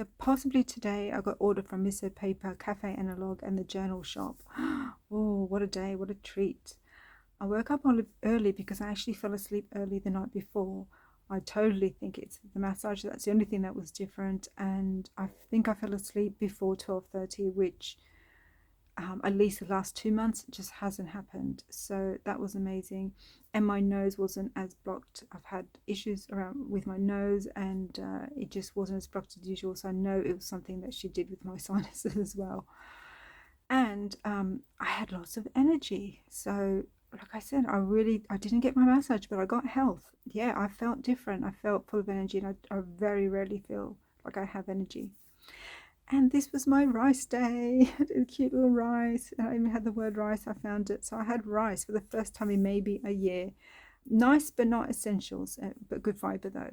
So possibly today I got order from Miso Paper, Cafe Analog and the Journal Shop. Oh, what a day, what a treat. I woke up early because I actually fell asleep early the night before. I totally think it's the massage. That's the only thing that was different. And I think I fell asleep before 12:30, which at least the last 2 months just hasn't happened. So that was amazing. And my nose wasn't as blocked. I've had issues around with my nose, and it just wasn't as blocked as usual. So I know it was something that she did with my sinuses as well. And I had lots of energy. So like I said, I didn't get my massage, but I got health. Yeah, I felt different. I felt full of energy, and I very rarely feel like I have energy. And this was my rice day. I did a cute little rice, and I even had the word rice. I found it. So I had rice for the first time in maybe a year. Nice but not essentials, but good fiber though.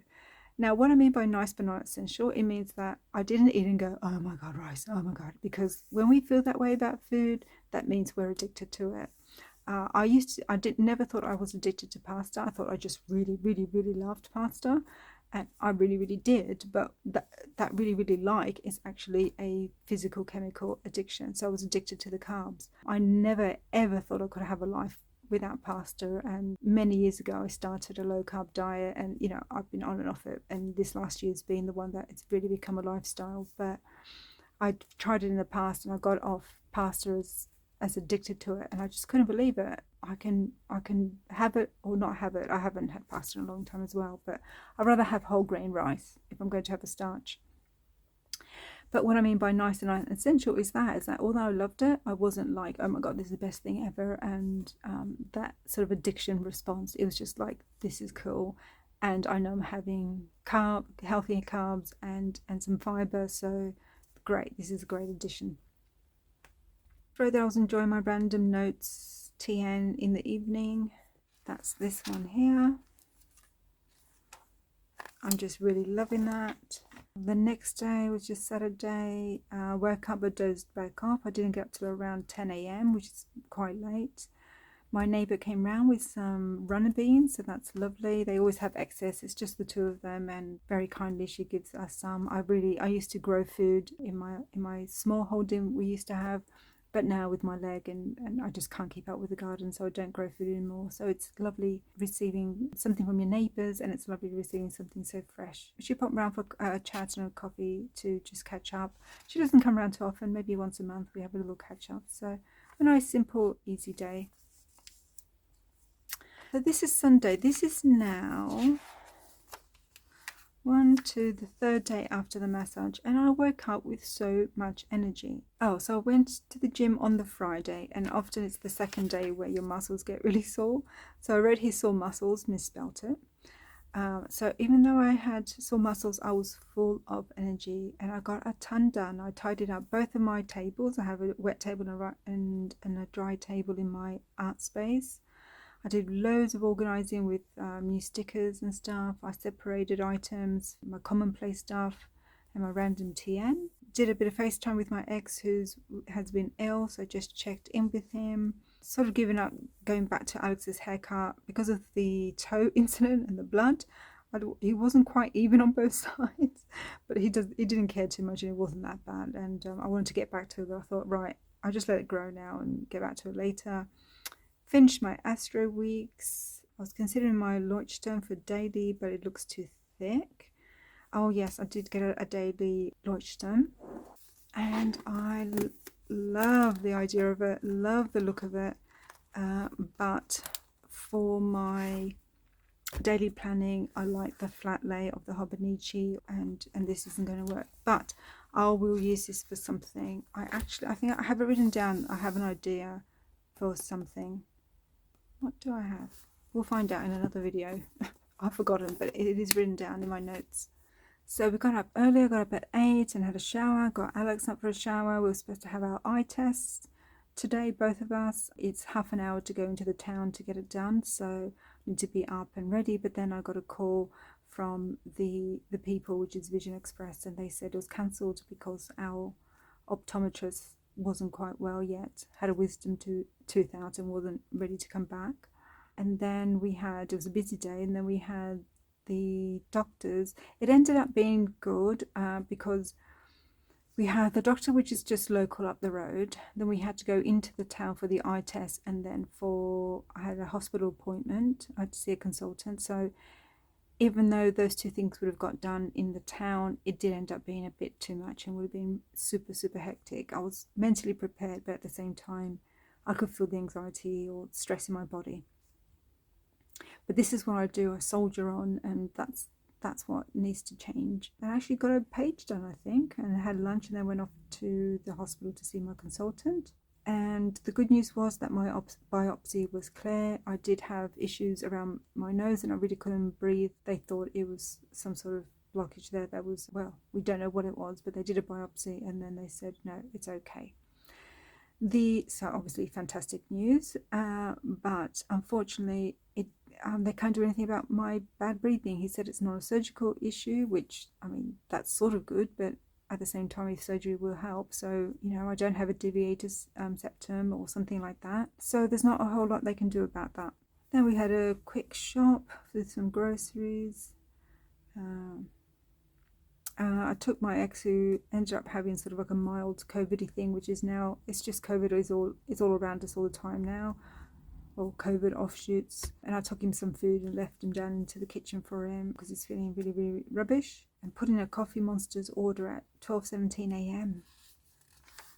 Now, what I mean by nice but not essential, it means that I didn't eat and go, oh my God, rice, oh my God. Because when we feel that way about food, that means we're addicted to it. Never thought I was addicted to pasta. I thought I just really, really, really loved pasta. And I really, really did. But that really, really like is actually a physical chemical addiction. So I was addicted to the carbs. I never, ever thought I could have a life without pasta, and many years ago I started a low carb diet, and I've been on and off it, and this last year's been the one that it's really become a lifestyle. But I tried it in the past and I got off pasta as addicted to it, and I just couldn't believe it. I can have it or not have it. I haven't had pasta in a long time as well, but I'd rather have whole grain rice if I'm going to have a starch. But what I mean by nice and essential is that although I loved it, I wasn't like, oh my God, this is the best thing ever. And that sort of addiction response, it was just like, this is cool. And I know I'm having healthy carbs and some fiber. So great, this is a great addition. Friday I was enjoying my random notes TN in the evening. That's this one here. I'm just really loving that. The next day was just Saturday. Woke up but dozed back off. I didn't get up till around 10 a.m, which is quite late. My neighbour came round with some runner beans, so that's lovely. They always have excess. It's just the two of them, and very kindly she gives us some. I used to grow food in my small holding we used to have, but now with my leg and I just can't keep up with the garden, so I don't grow food anymore. So it's lovely receiving something from your neighbours, and it's lovely receiving something so fresh. She popped round for a chat and a coffee to just catch up. She doesn't come around too often, maybe once a month we have a little catch up. So a nice, simple, easy day. So this is Sunday. This is now the third day after the massage, and I woke up with so much energy. Oh, so I went to the gym on the Friday, and often it's the second day where your muscles get really sore. So I wrote here sore muscles, misspelt it. So even though I had sore muscles, I was full of energy, and I got a ton done. I tidied up both of my tables. I have a wet table and a dry table in my art space. I did loads of organising with new stickers and stuff. I separated items, my commonplace stuff and my random TN. Did a bit of FaceTime with my ex who has been ill, so just checked in with him. Sort of given up going back to Alex's haircut because of the toe incident and the blood. He wasn't quite even on both sides, but he didn't care too much, and it wasn't that bad. And I wanted to get back to it, but I thought, right, I'll just let it grow now and get back to it later. Finished my Astro Weeks. I was considering my Leuchtturm for daily, but it looks too thick. Oh yes, I did get a daily Leuchtturm, and I love the idea of it, love the look of it, but for my daily planning I like the flat lay of the Hobonichi, and this isn't going to work, but I will use this for something. I think I have it written down. I have an idea for something. What do I have? We'll find out in another video. I've forgotten, but it is written down in my notes. So we got up early. I got up at 8 and had a shower. Got Alex up for a shower. We were supposed to have our eye tests today, both of us. It's half an hour to go into the town to get it done, so I need to be up and ready. But then I got a call from the people, which is Vision Express, and they said it was cancelled because our optometrist wasn't quite well yet, had a wisdom tooth out and wasn't ready to come back. And then it was a busy day, and then we had the doctors. It ended up being good because We had the doctor, which is just local up the road. Then we had to go into the town for the eye test, and then I had a hospital appointment. I had to see a consultant. So even though those two things would have got done in the town, it did end up being a bit too much and would have been super, super hectic. I was mentally prepared, but at the same time, I could feel the anxiety or stress in my body. But this is what I do. I soldier on, and that's what needs to change. I actually got a page done, I think, and I had lunch and then went off to the hospital to see my consultant. And the good news was that my biopsy was clear. I did have issues around my nose and I really couldn't breathe. They thought it was some sort of blockage there that was, well, we don't know what it was, but they did a biopsy and then they said, no, it's okay. So obviously fantastic news, but unfortunately they can't do anything about my bad breathing. He said it's not a surgical issue, which, I mean, that's sort of good, but at the same time, if surgery will help. So, I don't have a deviated septum or something like that. So there's not a whole lot they can do about that. Then we had a quick shop with some groceries. I took my ex, who ended up having sort of like a mild COVID-y thing, which is now, it's just COVID is all around us all the time now, or COVID offshoots. And I took him some food and left him down into the kitchen for him because he's feeling really, really rubbish. And put in a Coffee Monster's order at 12:17 a.m.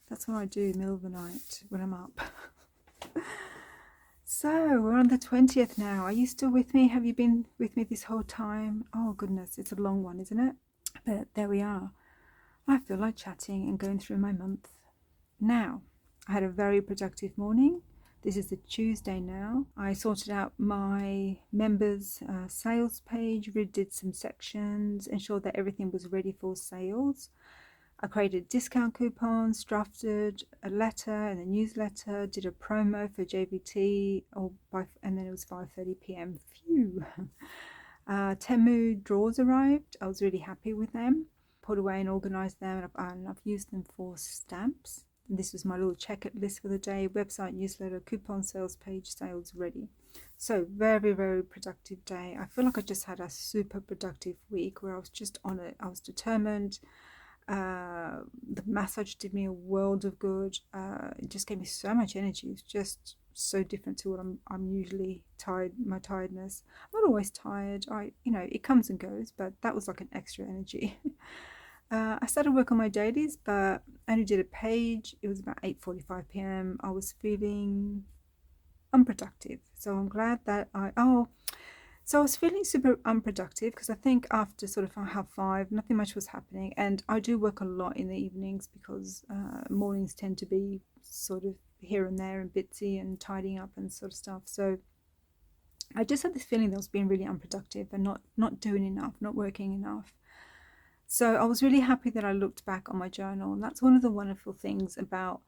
That's what I do, middle of the night when I'm up. So we're on the 20th now. Are you still with me? Have you been with me this whole time? Oh goodness, it's a long one, isn't it? But there we are. I feel like chatting and going through my month. Now, I had a very productive morning. This is the Tuesday now. I sorted out my members sales page, redid some sections, ensured that everything was ready for sales. I created discount coupons, drafted a letter and a newsletter, did a promo for JVT, and then it was 5:30 p.m. Phew. Temu drawers arrived. I was really happy with them. Put away and organised them, and I've used them for stamps. And this was my little checkout list for the day: website, newsletter, coupon, sales page, sales ready. So very, very productive day. I feel like I just had a super productive week where I was just on it. I was determined. The massage did me a world of good. It just gave me so much energy. It's just so different to what I'm usually tired. My tiredness. I'm not always tired. It comes and goes, but that was like an extra energy. I started work on my dailies, but I only did a page. It was about 8:45 p.m. I was feeling unproductive. So I'm glad that so I was feeling super unproductive because I think after sort of 5:30, nothing much was happening. And I do work a lot in the evenings because mornings tend to be sort of here and there and bitsy and tidying up and sort of stuff. So I just had this feeling that I was being really unproductive and not doing enough, not working enough. So I was really happy that I looked back on my journal, and that's one of the wonderful things about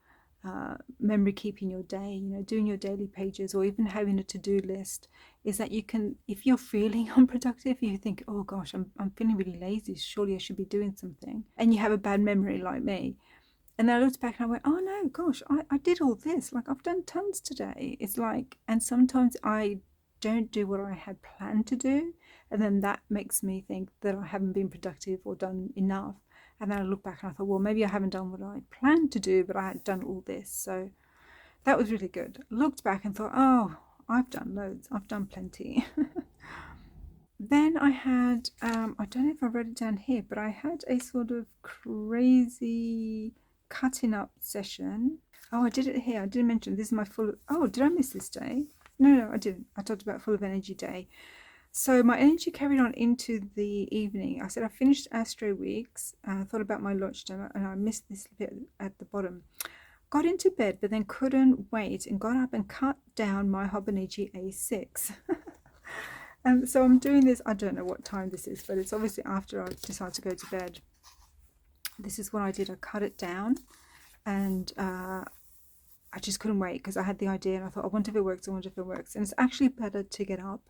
memory keeping your day, doing your daily pages or even having a to-do list, is that you can, if you're feeling unproductive, you think, oh gosh, I'm feeling really lazy, surely I should be doing something, and you have a bad memory like me. And then I looked back and I went, oh no, gosh, I did all this, like I've done tons today. It's like, and sometimes I don't do what I had planned to do, and then that makes me think that I haven't been productive or done enough. And then I look back and I thought, well, maybe I haven't done what I planned to do, but I had done all this. So that was really good. Looked back and thought, oh, I've done loads. I've done plenty. Then I had, I don't know if I wrote it down here, but I had a sort of crazy cutting up session. Oh, I did it here. I didn't mention this is my did I miss this day? No, I didn't. I talked about full of energy day. So my energy carried on into the evening. I said I finished Astro Weeks. I thought about my lunchtime, and I missed this bit at the bottom. Got into bed, but then couldn't wait and got up and cut down my Hobonichi A6. And so I'm doing this. I don't know what time this is, but it's obviously after I decided to go to bed. This is what I did. I cut it down, and I just couldn't wait because I had the idea, and I thought, I wonder if it works. I wonder if it works. And it's actually better to get up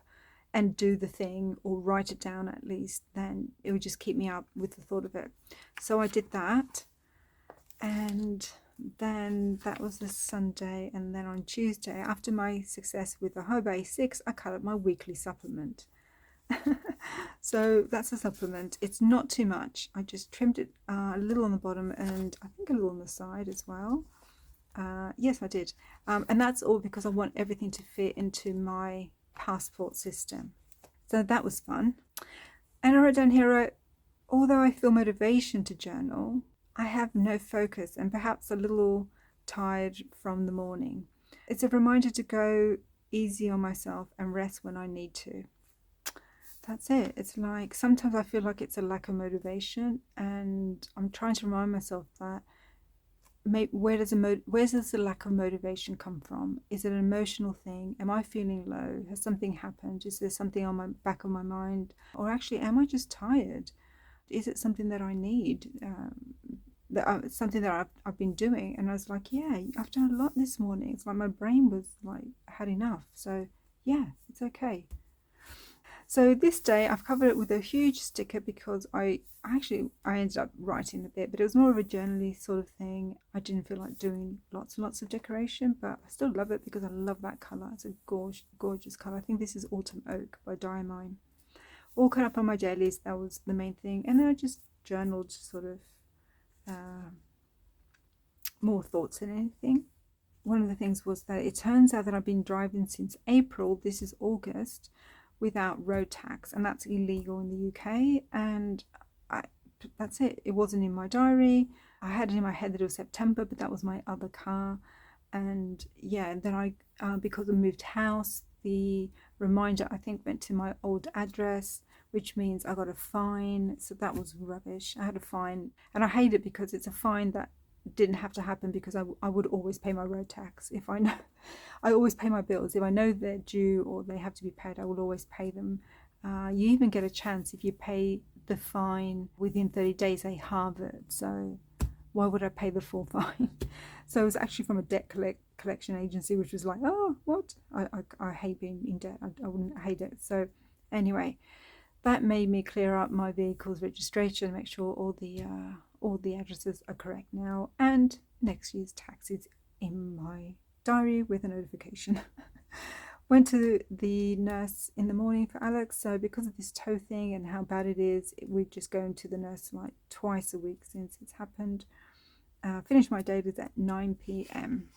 and do the thing or write it down at least, then it would just keep me up with the thought of it. So I did that, and then that was the Sunday. And then on Tuesday, after my success with the Hobe 6, I cut up my weekly supplement. So that's a supplement. It's not too much. I just trimmed it a little on the bottom and I think a little on the side as well. Yes, I did. And that's all because I want everything to fit into my passport system. So that was fun. And I wrote down here, although I feel motivation to journal, I have no focus and perhaps a little tired from the morning. It's a reminder to go easy on myself and rest when I need to. That's it. It's like sometimes I feel like it's a lack of motivation, and I'm trying to remind myself that where does the lack of motivation come from? Is it an emotional thing? Am I feeling low? Has something happened? Is there something on my back of my mind? Or actually, am I just tired? Is it something that I need? Something that I've been doing? And I was like, yeah, I've done a lot this morning. It's like my brain was like had enough. So yeah, it's okay. So this day I've covered it with a huge sticker because I ended up writing a bit, but it was more of a journaly sort of thing. I didn't feel like doing lots and lots of decoration, but I still love it because I love that colour. It's a gorgeous colour. I think this is Autumn Oak by Diamine. All cut up on my dailies, that was the main thing. And then I just journaled sort of more thoughts than anything. One of the things was that it turns out that I've been driving since April, this is August, without road tax, and that's illegal in the UK. And that's it. It wasn't in my diary. I had it in my head that it was September, but that was my other car. And yeah, and then I because I moved house, the reminder I think went to my old address, which means I got a fine. So that was rubbish. I had a fine, and I hate it because it's a fine that didn't have to happen because I would always pay my road tax. If I know, I always pay my bills. If I know they're due or they have to be paid, I will always pay them. You even get a chance if you pay the fine within 30 days, they halve it. So why would I pay the full fine? So it was actually from a debt collection agency, which was like, oh, what? I hate being in debt. I wouldn't hate it. So anyway, that made me clear up my vehicle's registration, make sure all the addresses are correct now, and next year's tax is in my diary with a notification. Went to the nurse in the morning for Alex, so because of this toe thing and how bad it is, we're just going to the nurse like twice a week since it's happened. Finished my dailies at 9 p.m.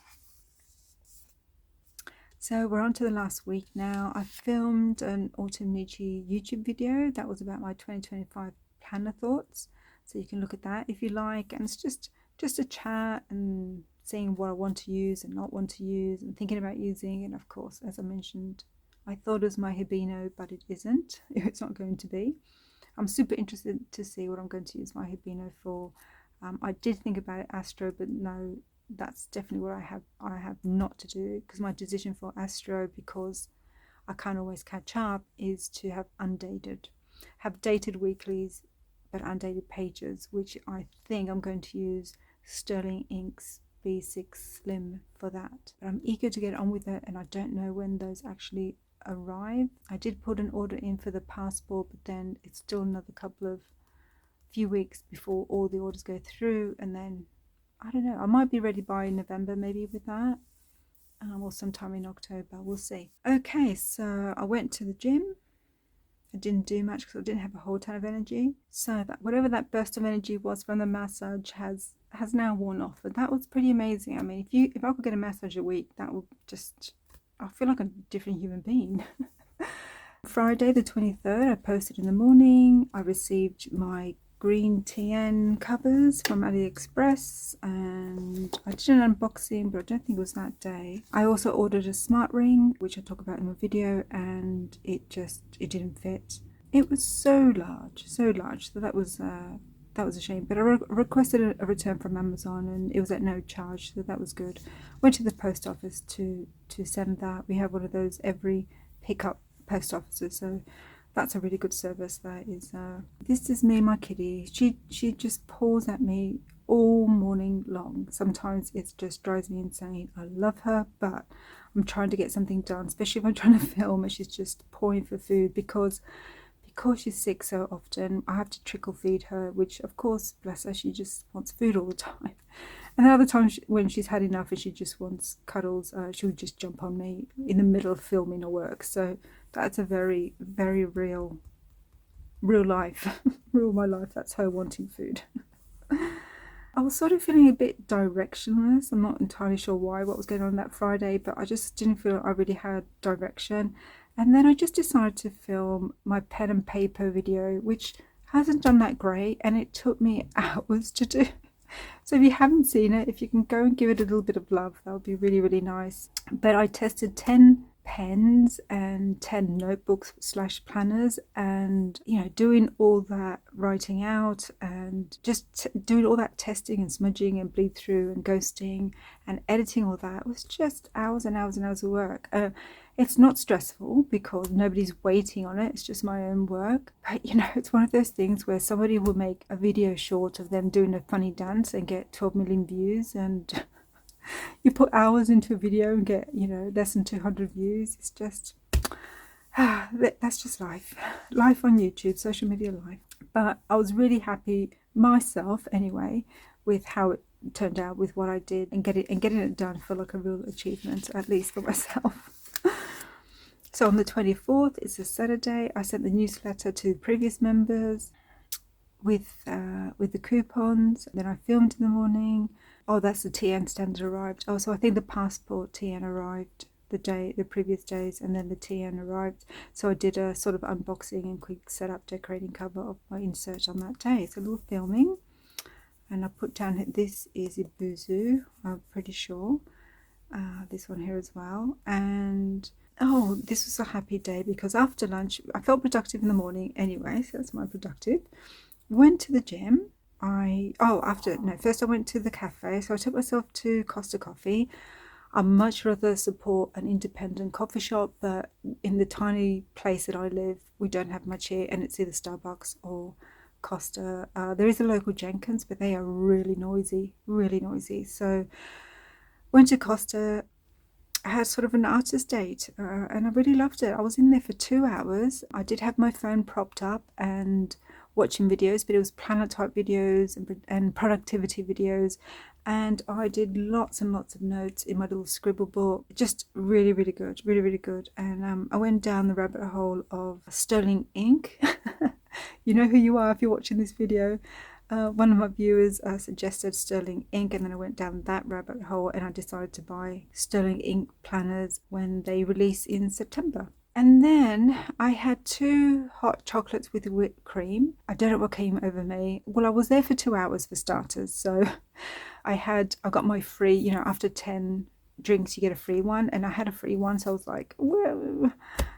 So we're on to the last week now. I filmed an Hobonichi YouTube video that was about my 2025 planner thoughts. So you can look at that if you like, and it's just a chat and seeing what I want to use and not want to use and thinking about using. And of course, as I mentioned, I thought it was my Hobino, but it isn't. It's not going to be. I'm super interested to see what I'm going to use my Hobino for. I did think about it Astro, but no, that's definitely what I have not to do, because my decision for Astro, because I can't always catch up, is to have dated weeklies but undated pages, which I think I'm going to use Sterling Ink's B6 Slim for that. But I'm eager to get on with it, and I don't know when those actually arrive. I did put an order in for the passport, but then it's still another few weeks before all the orders go through, and then I don't know, I might be ready by November maybe with that, or sometime in October, we'll see. Okay, so I went to the gym. I didn't do much because I didn't have a whole ton of energy. So that whatever that burst of energy was from the massage has now worn off. But that was pretty amazing. I mean, if I could get a massage a week, that would just, I feel like a different human being. Friday the 23rd, I posted in the morning. I received my green TN covers from AliExpress, and I did an unboxing, but I don't think it was that day. I also ordered a smart ring, which I talk about in my video, and it didn't fit. It was so large, so that was a shame. But I requested a return from Amazon, and it was at no charge, so that was good. Went to the post office to send that. We have one of those every pickup post offices, so that's a really good service. That is this is me and my kitty. She just paws at me all morning long. Sometimes it just drives me insane. I love her, but I'm trying to get something done, especially if I'm trying to film and she's just pawing for food, because she's sick so often. I have to trickle feed her, which of course, bless her, she just wants food all the time. And the other time when she's had enough and she just wants cuddles, she would just jump on me in the middle of filming her work. So that's a very, very real life, real my life. That's her wanting food. I was sort of feeling a bit directionless. I'm not entirely sure what was going on that Friday, but I just didn't feel I really had direction. And then I just decided to film my pen and paper video, which hasn't done that great, and it took me hours to do. So if you haven't seen it, if you can go and give it a little bit of love, that would be really, really nice. But I tested 10 pens and 10 notebooks / planners, and doing all that writing out and just doing all that testing and smudging and bleed through and ghosting and editing all that was just hours and hours and hours of work. It's not stressful because nobody's waiting on it. It's just my own work. But it's one of those things where somebody will make a video short of them doing a funny dance and get 12 million views, and you put hours into a video and get less than 200 views. It's just that's just life on YouTube, social media life. But I was really happy myself anyway with how it turned out, with what I did, and getting it done felt like a real achievement, at least for myself. So on the 24th, it's a Saturday, I sent the newsletter to previous members with the coupons. Then I filmed in the morning. Oh, that's the TN standard arrived. Oh, so I think the passport TN arrived the previous days, and then the TN arrived. So I did a sort of unboxing and quick setup decorating cover of my insert on that day. So a little filming. And I put down, this is Ibuzu, I'm pretty sure. This one here as well. And oh, this was a happy day because after lunch, I felt productive in the morning anyway, so that's my productive. Went to the gym. First I went to the cafe, so I took myself to Costa Coffee. I'd much rather support an independent coffee shop, but in the tiny place that I live, we don't have much here, and it's either Starbucks or Costa. There is a local Jenkins, but they are really noisy. So went to Costa. I had sort of an artist date, and I really loved it. I was in there for 2 hours. I did have my phone propped up and watching videos, but it was planner type videos and productivity videos, and I did lots and lots of notes in my little scribble book. Just really, really good, really, really good. And I went down the rabbit hole of sterling ink. You know who you are if you're watching this video. One of my viewers suggested sterling ink, and then I went down that rabbit hole and I decided to buy sterling ink planners when they release in September. And then I had 2 hot chocolates with whipped cream. I don't know what came over me. Well, I was there for 2 hours for starters, so I got my free, after 10 drinks you get a free one, and I had a free one, so I was like, whoa.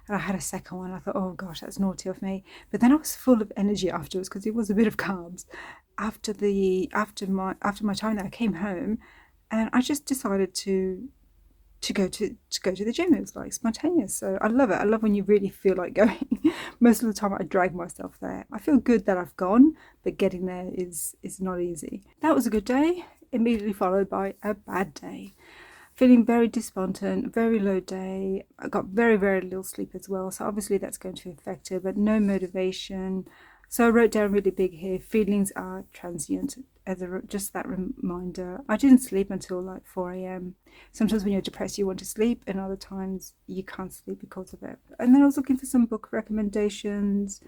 And I had a second one. I thought, oh gosh, that's naughty of me. But then I was full of energy afterwards because it was a bit of carbs. After my time there, I came home, and I just decided to go to the gym. It was like spontaneous. So I love it. I love when you really feel like going. Most of the time I drag myself there. I feel good that I've gone, but getting there is not easy. That was a good day, immediately followed by a bad day. Feeling very despondent, very low day. I got very, very little sleep as well, so obviously that's going to affect it, but no motivation. So I wrote down really big here, feelings are transient, as just that reminder. I didn't sleep until like 4 a.m. Sometimes when you're depressed you want to sleep, and other times you can't sleep because of it. And then I was looking for some book recommendations.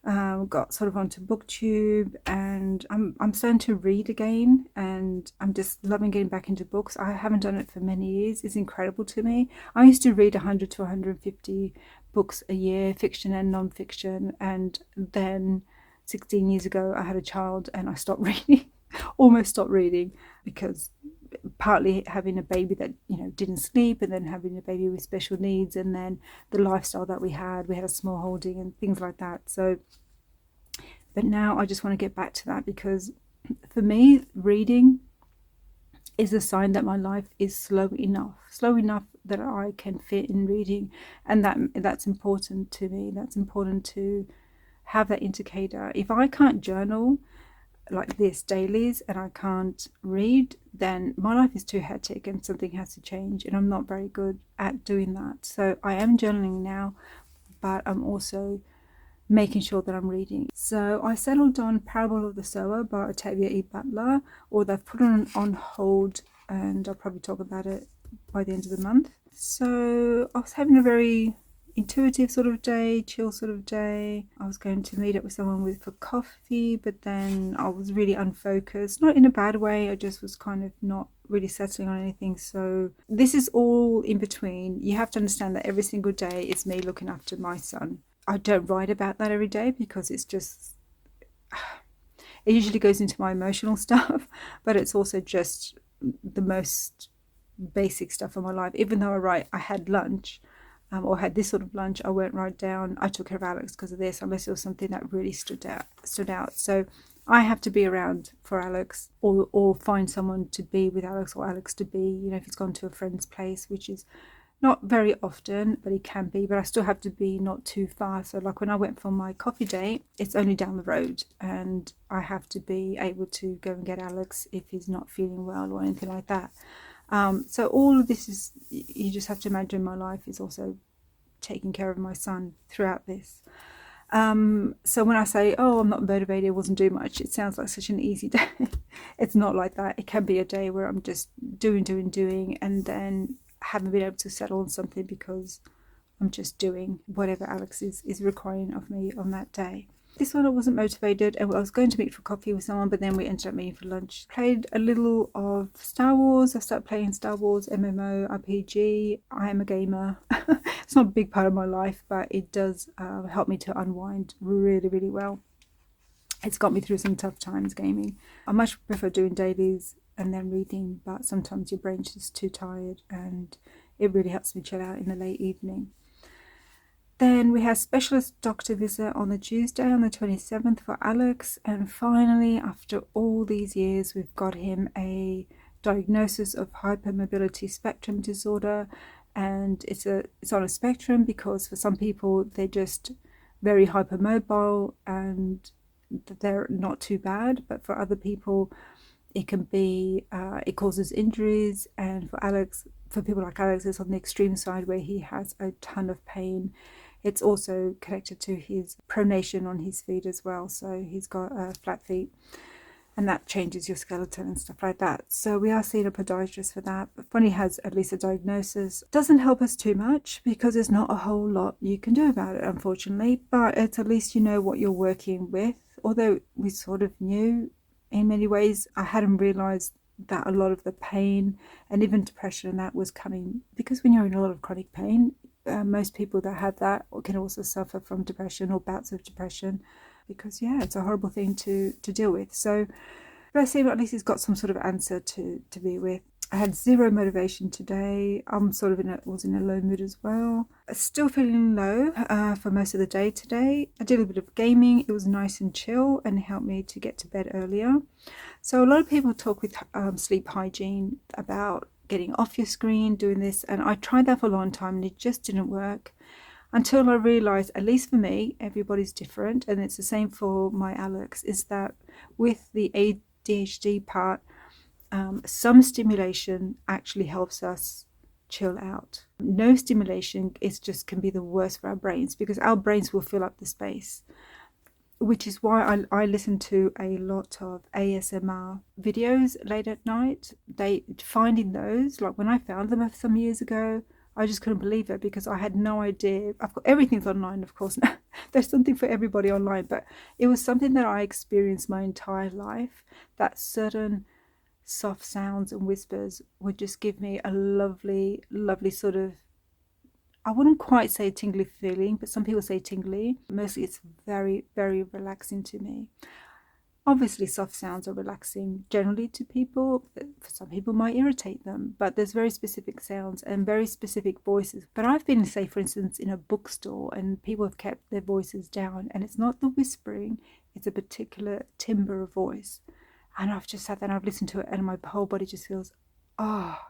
Got sort of onto BookTube, and I'm starting to read again, and I'm just loving getting back into books. I haven't done it for many years. It's incredible to me. I used to read 100 to 150 books a year, fiction and non-fiction, and then 16 years ago I had a child and I stopped reading, almost stopped reading, because partly having a baby that didn't sleep, and then having a baby with special needs, and then the lifestyle that we had a small holding and things like that. So but now I just want to get back to that, because for me reading is a sign that my life is slow enough that I can fit in reading, and that's important to me. That's important to have that indicator. If I can't journal like this dailies and I can't read, then my life is too hectic and something has to change, and I'm not very good at doing that. So I am journaling now, but I'm also making sure that I'm reading. So I settled on Parable of the Sower by Octavia E. Butler, or they've put it on hold, and I'll probably talk about it by the end of the month. So I was having a very intuitive sort of day, chill sort of day. I was going to meet up with someone for coffee, but then I was really unfocused, not in a bad way, I just was kind of not really settling on anything. So this is all in between. You have to understand that every single day is me looking after my son. I don't write about that every day because it's just, it usually goes into my emotional stuff, but it's also just the most basic stuff of my life. Even though I had lunch, or had this sort of lunch, I won't write down I took care of Alex because of this, unless it was something that really stood out. So I have to be around for Alex, or find someone to be with Alex, or Alex to be, if he's gone to a friend's place, which is not very often, but it can be. But I still have to be not too far. So like when I went for my coffee date, it's only down the road, and I have to be able to go and get Alex if he's not feeling well or anything like that. So all of this is, you just have to imagine my life is also taking care of my son throughout this. So when I say, oh, I'm not motivated, I wasn't doing much, it sounds like such an easy day. It's not like that. It can be a day where I'm just doing, and then haven't been able to settle on something because I'm just doing whatever Alex is requiring of me on that day. This one I wasn't motivated, and I was going to meet for coffee with someone, but then we ended up meeting for lunch. Played a little of Star Wars. I started playing Star Wars MMO RPG. I am a gamer. It's not a big part of my life, but it does help me to unwind really, really well. It's got me through some tough times gaming. I much prefer doing dailies and then reading, but sometimes your brain's just too tired, and it really helps me chill out in the late evening. Then we have specialist doctor visit on the Tuesday on the 27th for Alex, and finally, after all these years, we've got him a diagnosis of hypermobility spectrum disorder, and it's on a spectrum because for some people they're just very hypermobile and they're not too bad, but for other people it can be it causes injuries, and for people like Alex, it's on the extreme side where he has a ton of pain. It's also connected to his pronation on his feet as well. So he's got flat feet, and that changes your skeleton and stuff like that. So we are seeing a podiatrist for that. But when he has at least a diagnosis, doesn't help us too much because there's not a whole lot you can do about it, unfortunately. But it's at least you know what you're working with. Although we sort of knew in many ways, I hadn't realised that a lot of the pain and even depression and that was coming because when you're in a lot of chronic pain, most people that have that can also suffer from depression or bouts of depression because it's a horrible thing to deal with. So bless him, at least he's got some sort of answer to be with. I had zero motivation today. I'm sort of was in a low mood as well. Still feeling low for most of the day today. I did a bit of gaming. It was nice and chill and it helped me to get to bed earlier. So a lot of people talk with sleep hygiene about getting off your screen, doing this, and I tried that for a long time and it just didn't work until I realised, at least for me, everybody's different, and it's the same for my Alex, is that with the ADHD part, some stimulation actually helps us chill out. No stimulation can be the worst for our brains because our brains will fill up the space, which is why I listen to a lot of ASMR videos late at night. Finding those, like when I found them some years ago, I just couldn't believe it because I had no idea. I've got everything's online, of course. There's something for everybody online, but it was something that I experienced my entire life, that certain soft sounds and whispers would just give me a lovely, lovely sort of, I wouldn't quite say tingly feeling, but some people say tingly. Mostly it's very, very relaxing to me. Obviously, soft sounds are relaxing generally to people. For some people might irritate them, but there's very specific sounds and very specific voices. But I've been, say, for instance, in a bookstore and people have kept their voices down, and it's not the whispering, it's a particular timbre of voice. And I've just sat there and I've listened to it and my whole body just feels,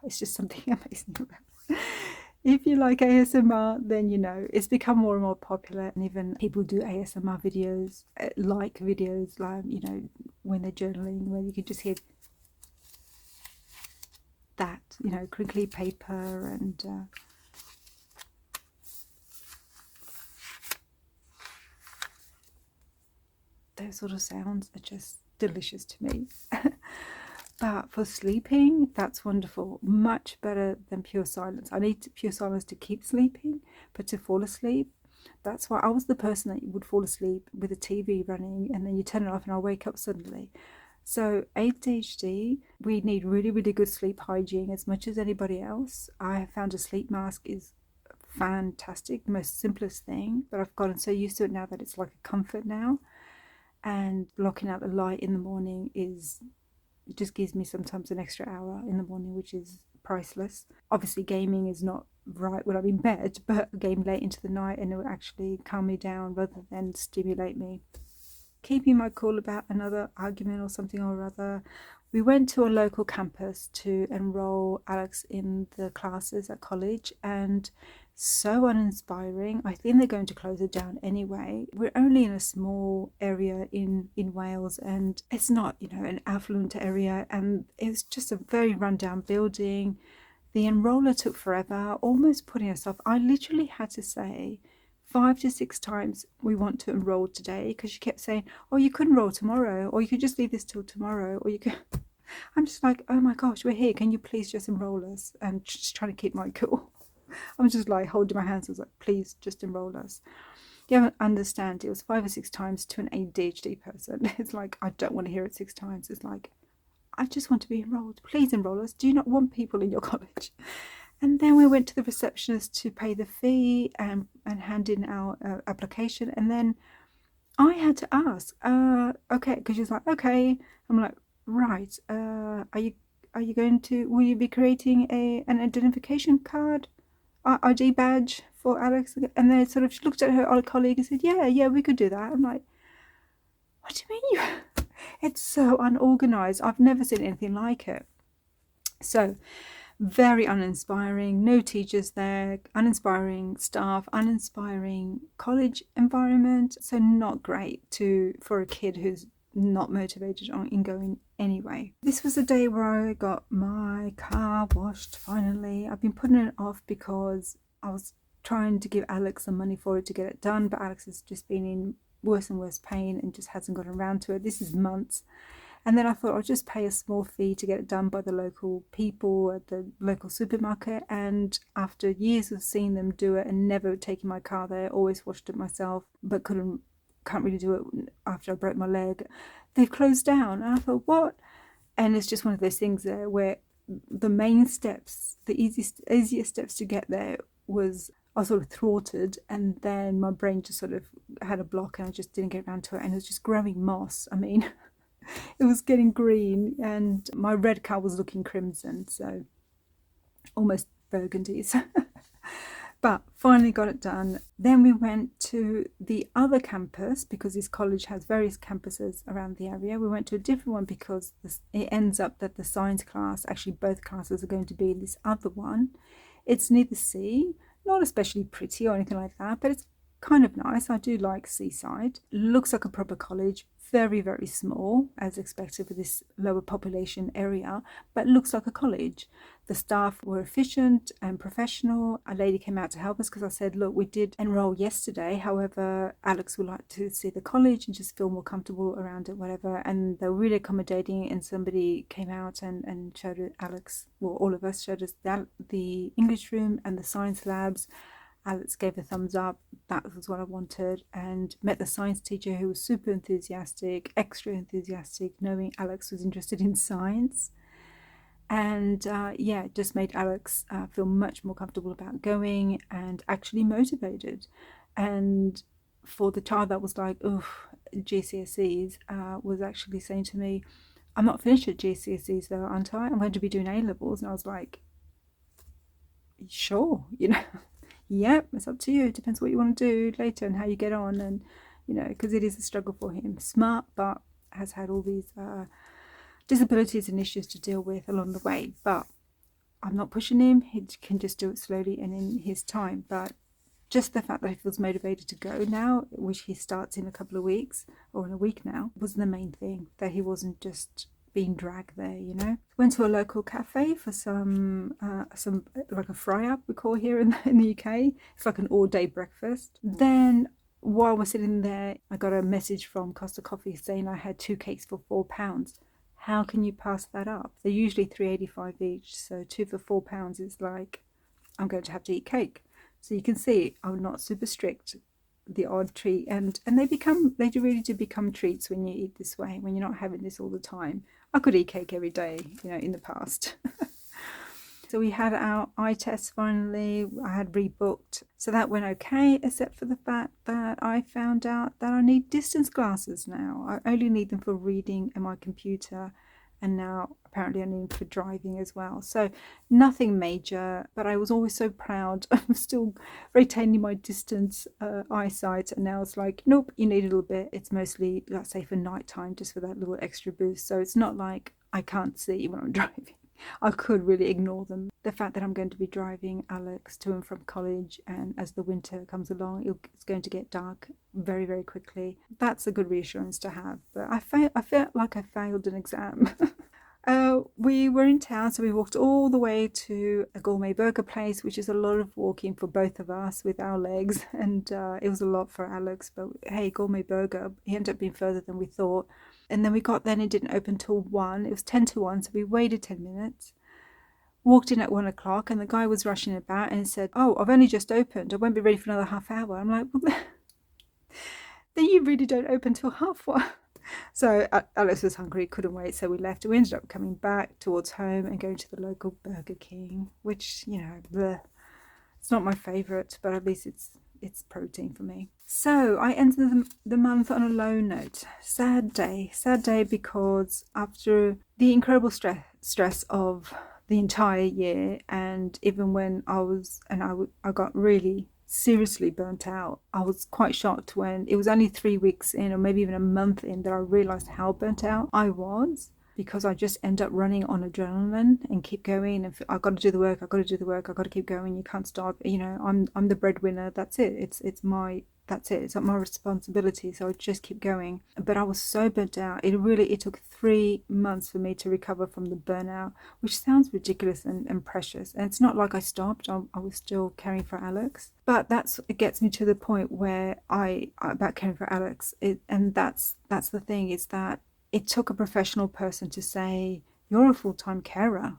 it's just something amazing about it. If you like ASMR, then you know it's become more and more popular, and even people do ASMR videos, like when they're journaling, where you can just hear that, crinkly paper and those sort of sounds are just delicious to me. But for sleeping, that's wonderful. Much better than pure silence. I need pure silence to keep sleeping, but to fall asleep, that's why I was the person that would fall asleep with the TV running and then you turn it off and I'll wake up suddenly. So ADHD, we need really, really good sleep hygiene as much as anybody else. I have found a sleep mask is fantastic, the most simplest thing, but I've gotten so used to it now that it's like a comfort now. And blocking out the light in the morning it just gives me sometimes an extra hour in the morning, which is priceless. Obviously gaming is not right when I'm in bed, but a game late into the night and it will actually calm me down rather than stimulate me. Keeping my cool about another argument or something or other, we went to a local campus to enroll Alex in the classes at college, and so uninspiring. I think they're going to close it down anyway. We're only in a small area in Wales, and it's not, an affluent area, and it's just a very rundown building. The enroller took forever, almost putting us off. I literally had to say 5 to 6 times, we want to enroll today, because she kept saying, oh, you could enroll tomorrow, or you could just leave this till tomorrow, or you could... I'm just like, oh my gosh, we're here, can you please just enroll us? And just trying to keep my cool. I'm just like holding my hands. I was like, please just enroll us. You don't understand. It was 5 or 6 times to an ADHD person. It's like, I don't want to hear it 6 times. It's like, I just want to be enrolled. Please enroll us. Do you not want people in your college? And then we went to the receptionist to pay the fee and hand in our application. And then I had to ask, okay, because she's like, okay. I'm like, right. Are you going to? Will you be creating an identification card? ID badge for Alex? And then sort of she looked at her old colleague and said, yeah, we could do that. I'm like, what do you mean? It's so unorganized. I've never seen anything like it. So very uninspiring. No teachers there, uninspiring staff, uninspiring college environment. So not great for a kid who's not motivated in going anyway. This was the day where I got my car washed finally. I've been putting it off because I was trying to give Alex some money for it to get it done, but Alex has just been in worse and worse pain and just hasn't gotten around to it. This is months. And then I thought I'll just pay a small fee to get it done by the local people at the local supermarket. And after years of seeing them do it and never taking my car there, always washed it myself, but can't really do it after I broke my leg, they've closed down. And I thought, what? And it's just one of those things there where the main steps, the easiest steps to get there was I was sort of thwarted, and then my brain just sort of had a block and I just didn't get around to it, and it was just growing moss. I mean, it was getting green and my red car was looking crimson, so almost burgundy. But finally got it done. Then we went to the other campus because this college has various campuses around the area. We went to a different one because it ends up that the science class, actually both classes are going to be in this other one. It's near the sea, not especially pretty or anything like that, but it's kind of nice. I do like seaside. Looks like a proper college. Very, very small, as expected for this lower population area, but looks like a college. The staff were efficient and professional. A lady came out to help us because I said, look, we did enroll yesterday. However, Alex would like to see the college and just feel more comfortable around it, whatever. And they were really accommodating, and somebody came out and showed Alex, well, all of us showed us the English room and the science labs. Alex gave a thumbs up. That was what I wanted, and met the science teacher who was super enthusiastic, extra enthusiastic, knowing Alex was interested in science. And just made Alex feel much more comfortable about going and actually motivated. And for the child that was like, GCSEs, was actually saying to me, I'm not finished at GCSEs though, aren't I? I'm going to be doing A-levels. And I was like, sure, Yep, it's up to you. It depends what you want to do later and how you get on. And, because it is a struggle for him. Smart, but has had all these disabilities and issues to deal with along the way. But I'm not pushing him. He can just do it slowly and in his time. But just the fact that he feels motivated to go now, which he starts in a couple of weeks or in a week now, was the main thing. That he wasn't just being dragged there, Went to a local cafe for some like a fry up we call here in the UK. It's like an all-day breakfast. Then while we're sitting there, I got a message from Costa Coffee saying I had 2 cakes for £4. How can you pass that up? They're usually £3.85 each, so 2 for £4 is like, I'm going to have to eat cake. So you can see I'm not super strict. The odd treat, and they really do become treats when you eat this way, when you're not having this all the time. I could eat cake every day, in the past. So we had our eye test finally. I had rebooked, so that went okay, except for the fact that I found out that I need distance glasses now. I only need them for reading and my computer, and now apparently I need them for driving as well. So nothing major, but I was always so proud of still retaining my distance eyesight, and now it's like, nope, you need a little bit. It's mostly, let's say, for nighttime, just for that little extra boost. So it's not like I can't see when I'm driving. I could really ignore them. The fact that I'm going to be driving Alex to and from college, and as the winter comes along, it's going to get dark very, very quickly. That's a good reassurance to have. But I felt like I failed an exam. We were in town, so we walked all the way to a gourmet burger place, which is a lot of walking for both of us with our legs, and it was a lot for Alex. But hey, gourmet burger, he ended up being further than we thought. And then we got there and it didn't open till 1. It was 10 to 1, so we waited 10 minutes. Walked in at 1 o'clock, and the guy was rushing about and said, "Oh, I've only just opened. I won't be ready for another half hour." I'm like, well, then you really don't open till 1:30. So Alex was hungry, couldn't wait, so we left. We ended up coming back towards home and going to the local Burger King, which, it's not my favourite, but at least it's protein for me. So I ended the month on a low note. Sad day because after the incredible stress of the entire year, and even when I got really seriously burnt out, I was quite shocked when it was only 3 weeks in, or maybe even a month in, that I realized how burnt out I was, because I just end up running on adrenaline and keep going, and I've got to do the work, I've got to keep going, you can't stop. I'm the breadwinner, that's it. It's not my responsibility, so I just keep going. But I was so burnt out. It took 3 months for me to recover from the burnout, which sounds ridiculous and precious. And it's not like I stopped. I was still caring for Alex. But it gets me to the point where about caring for Alex. That's the thing, is that it took a professional person to say, "You're a full-time carer."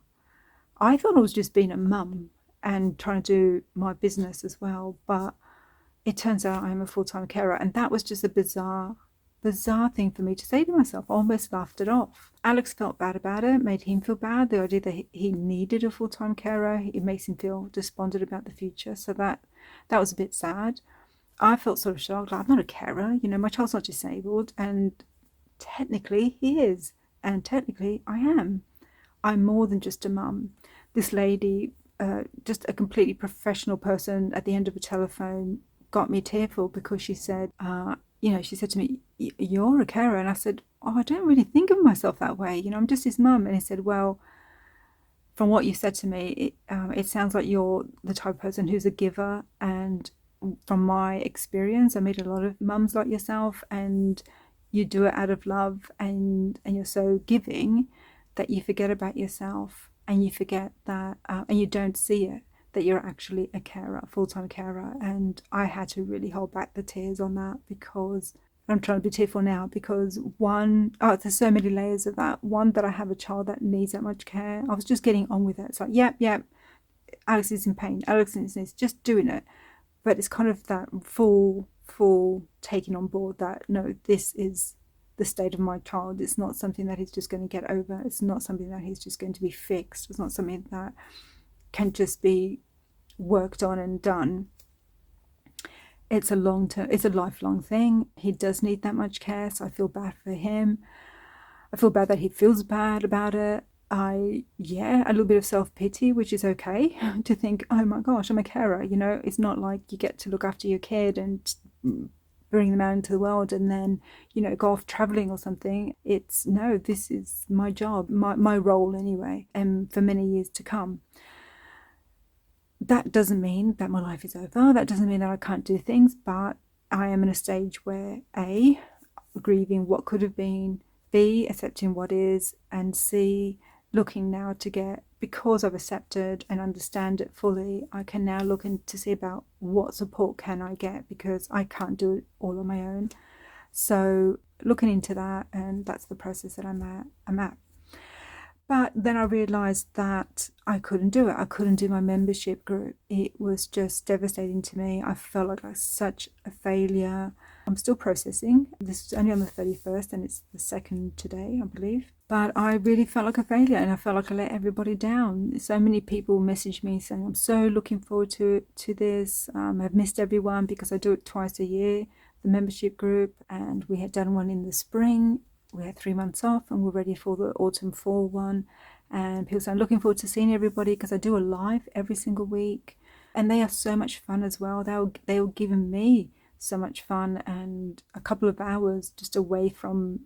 I thought I was just being a mum and trying to do my business as well, but it turns out I'm a full-time carer, and that was just a bizarre thing for me to say to myself. I almost laughed it off. Alex felt bad about it, made him feel bad. The idea that he needed a full-time carer, it makes him feel despondent about the future. So that was a bit sad. I felt sort of shocked. Like, I'm not a carer, my child's not disabled, and technically he is, and technically I am. I'm more than just a mum. This lady, just a completely professional person at the end of a telephone, got me tearful because she said, she said to me, "You're a carer." And I said, "Oh, I don't really think of myself that way. I'm just his mum." And he said, "Well, from what you said to me, it sounds like you're the type of person who's a giver. And from my experience, I meet a lot of mums like yourself, and you do it out of love, and you're so giving that you forget about yourself, and you forget that, and you don't see it, that you're actually a carer, a full-time carer." And I had to really hold back the tears on that, because I'm trying to be tearful now, because there's so many layers of that. One, that I have a child that needs that much care. I was just getting on with it. It's like, yep, Alex is in pain, Alex is just doing it. But it's kind of that full taking on board that, no, this is the state of my child. It's not something that he's just going to get over. It's not something that he's just going to be fixed. It's not something that can just be worked on and done. It's a lifelong thing. He does need that much care, so I feel bad for him. I feel bad that he feels bad about it. A little bit of self-pity, which is okay, to think, oh my gosh, I'm a carer. It's not like you get to look after your kid and bring them out into the world and then, go off traveling or something. It's, no, this is my job, my role anyway, and for many years to come. That doesn't mean that my life is over. That doesn't mean that I can't do things, but I am in a stage where A, grieving what could have been, B, accepting what is, and C, looking now to get, because I've accepted and understand it fully, I can now look in to see about what support can I get, because I can't do it all on my own. So looking into that, and that's the process that I'm at. But then I realised that I couldn't do it. I couldn't do my membership group. It was just devastating to me. I felt like I was such a failure. I'm still processing. This is only on the 31st and it's the 2nd today, I believe. But I really felt like a failure, and I felt like I let everybody down. So many people messaged me saying, I'm so looking forward to this. I've missed everyone because I do it twice a year, the membership group, and we had done one in the spring. We had 3 months off and we're ready for the autumn fall one. And people say, I'm looking forward to seeing everybody, because I do a live every single week. And they are so much fun as well. They were giving me so much fun, and a couple of hours just away from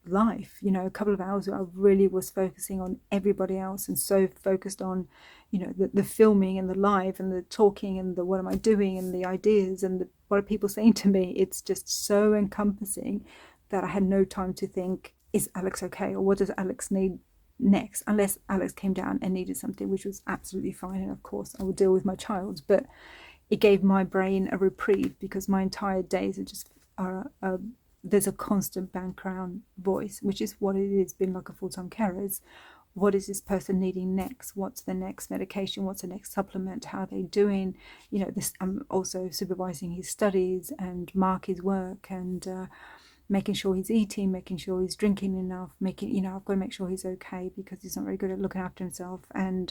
life, a couple of hours where I really was focusing on everybody else, and so focused on, the filming and the live and the talking and the what am I doing and the ideas and what are people saying to me. It's just so encompassing that I had no time to think, is Alex okay, or what does Alex need next, unless Alex came down and needed something, which was absolutely fine, and of course I would deal with my child. But it gave my brain a reprieve, because my entire days are just there's a constant background voice, which is what it is being like a full-time carer. Is what is this person needing next? What's the next medication? What's the next supplement? How are they doing? This, I'm also supervising his studies and mark his work, and making sure he's eating, making sure he's drinking enough, I've got to make sure he's okay, because he's not very good at looking after himself. And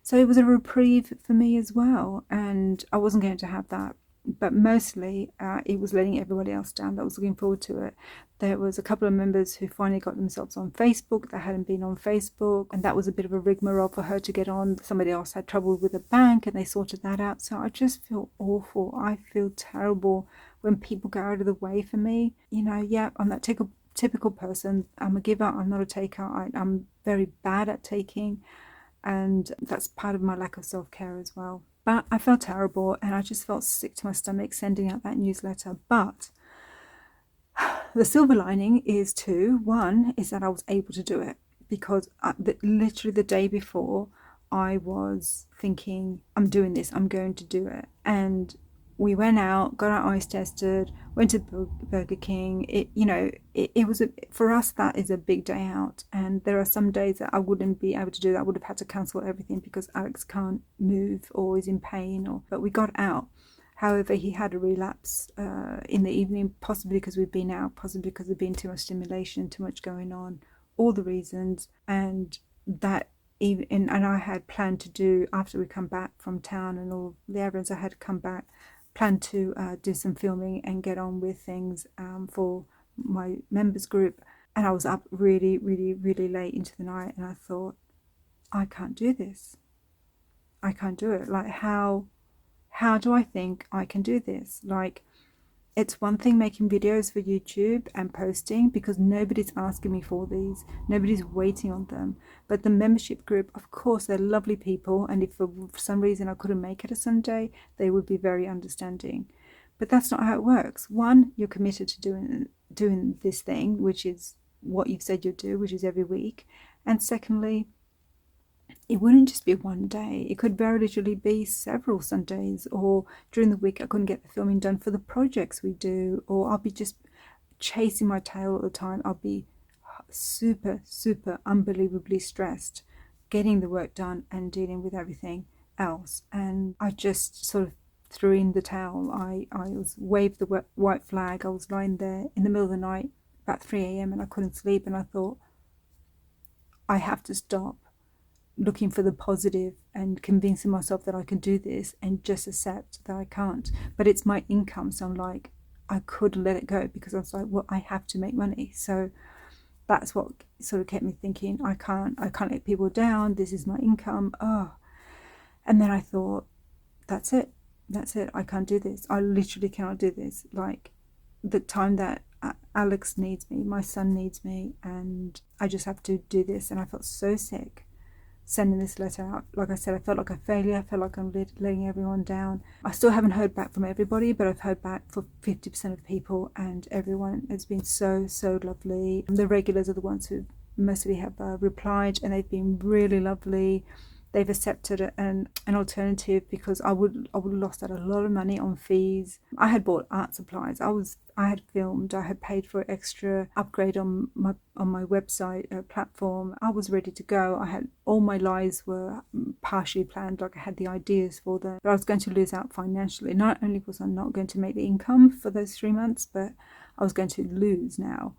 so it was a reprieve for me as well, and I wasn't going to have that. But mostly it was letting everybody else down that was looking forward to it. There was a couple of members who finally got themselves on Facebook that hadn't been on Facebook, and that was a bit of a rigmarole for her to get on. Somebody else had trouble with a bank and they sorted that out. So I just feel awful. I feel terrible when people go out of the way for me. I'm that typical person. I'm a giver, I'm not a taker. I'm very bad at taking, and that's part of my lack of self-care as well. But I felt terrible, and I just felt sick to my stomach sending out that newsletter. But the silver lining is one is that I was able to do it, because literally the day before I was thinking, I'm doing this, I'm going to do it. And we went out, got our eyes tested, went to Burger King. It was for us, that is a big day out, and there are some days that I wouldn't be able to do that. I would have had to cancel everything because Alex can't move or is in pain. But we got out. However, he had a relapse in the evening, possibly because we've been out, possibly because there'd been too much stimulation, too much going on, all the reasons. And that even, and I had planned to do, after we come back from town and all the errands, I had to come back, plan to do some filming and get on with things for my members group. And I was up really, really, really late into the night, and I thought, I can't do this. I can't do it. Like, how do I think I can do this? Like, it's one thing making videos for YouTube and posting, because nobody's asking me for these, nobody's waiting on them. But the membership group, of course, they're lovely people, and if for some reason I couldn't make it a Sunday, they would be very understanding. But that's not how it works. One, you're committed to doing this thing, which is what you've said you'll do, which is every week. And secondly, it wouldn't just be one day. It could very literally be several Sundays, or during the week I couldn't get the filming done for the projects we do, or I'll be just chasing my tail all the time. I'll be super, super unbelievably stressed getting the work done and dealing with everything else. And I just sort of threw in the towel. I waved the white flag. I was lying there in the middle of the night, about 3 a.m, and I couldn't sleep, and I thought, I have to stop looking for the positive and convincing myself that I can do this, and just accept that I can't. But it's my income, so I'm like, I could let it go, because I was like, well, I have to make money. So that's what sort of kept me thinking, I can't let people down, this is my income. And then I thought, that's it, I can't do this. I literally cannot do this. Like, the time that Alex needs me, my son needs me, and I just have to do this. And I felt so sick sending this letter out. Like I said, I felt like a failure. I felt like I'm letting everyone down. I still haven't heard back from everybody, but I've heard back for 50% of people, and everyone has been so lovely. And the regulars are the ones who mostly have replied, and they've been really lovely. They've accepted an alternative, because I would have lost out a lot of money on fees. I had bought art supplies. I had filmed. I had paid for extra upgrade on my website platform. I was ready to go. I had all my lives were partially planned. Like, I had the ideas for them, but I was going to lose out financially. Not only was I not going to make the income for those 3 months, but I was going to lose now.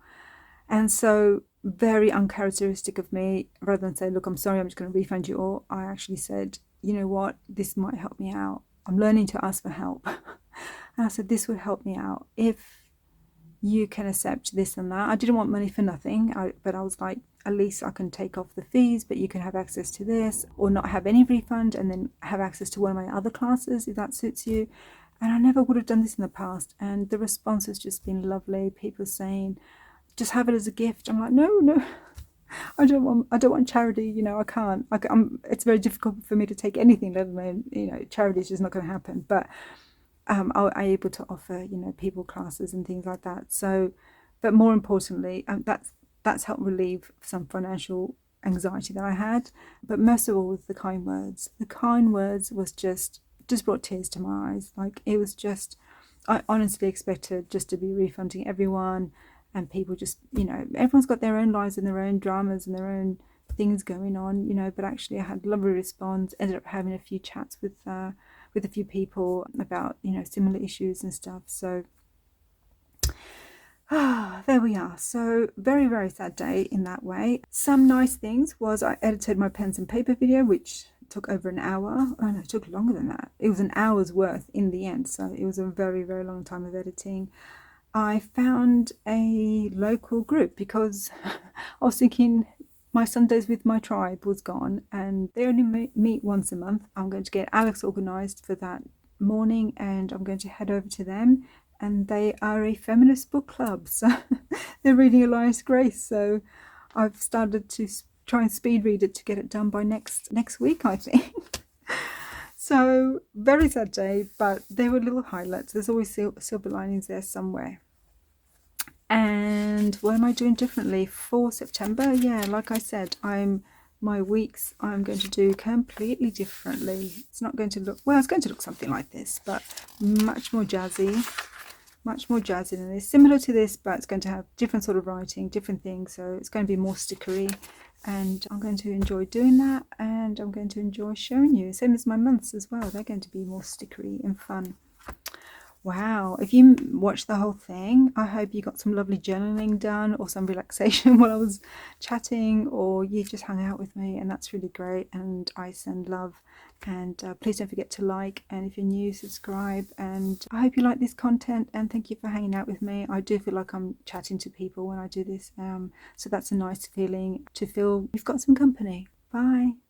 And so, very uncharacteristic of me, rather than say, look, I'm sorry, I'm just going to refund you all, I actually said, you know what, this might help me out. I'm learning to ask for help. And I said, this would help me out if you can accept this and that. I didn't want money for nothing, but I was like, at least I can take off the fees, but you can have access to this, or not have any refund and then have access to one of my other classes if that suits you. And I never would have done this in the past. And the response has just been lovely. People saying, just have it as a gift. I'm like, no, I don't want charity. You know, I can't. It's very difficult for me to take anything, let alone, you know, charity is just not going to happen. But I'm able to offer, you know, people classes and things like that. So, but more importantly, that's helped relieve some financial anxiety that I had. But most of all was the kind words. The kind words was just brought tears to my eyes. Like, it was just, I honestly expected just to be refunding everyone. And people just, you know, everyone's got their own lives and their own dramas and their own things going on, you know. But actually, I had lovely response. Ended up having a few chats with a few people about, you know, similar issues and stuff. So, there we are. So, very, very sad day in that way. Some nice things was I edited my pens and paper video, which took over an hour. Oh no, it took longer than that. It was an hour's worth in the end. So it was a very, very long time of editing. I found a local group because I was thinking my Sundays with my tribe was gone, and they only meet once a month. I'm going to get Alex organised for that morning, and I'm going to head over to them. And they are a feminist book club, so they're reading Elias Grace. So I've started to try and speed read it to get it done by next week, I think. So, very sad day, but there were little highlights. There's always silver linings there somewhere. And what am I doing differently for September? Yeah, like I said, my weeks I'm going to do completely differently. It's not going to look, well, it's going to look something like this, but much more jazzy than this. Similar to this, but it's going to have different sort of writing, different things. So it's going to be more stickery. And I'm going to enjoy doing that, and I'm going to enjoy showing you. Same as my months as well. They're going to be more stickery and fun. Wow, if you watched the whole thing, I hope you got some lovely journaling done or some relaxation while I was chatting, or you just hung out with me, and that's really great. And I send love, and please don't forget to like, and if you're new, subscribe. And I hope you like this content, and thank you for hanging out with me. I do feel like I'm chatting to people when I do this, so that's a nice feeling, to feel you've got some company. Bye.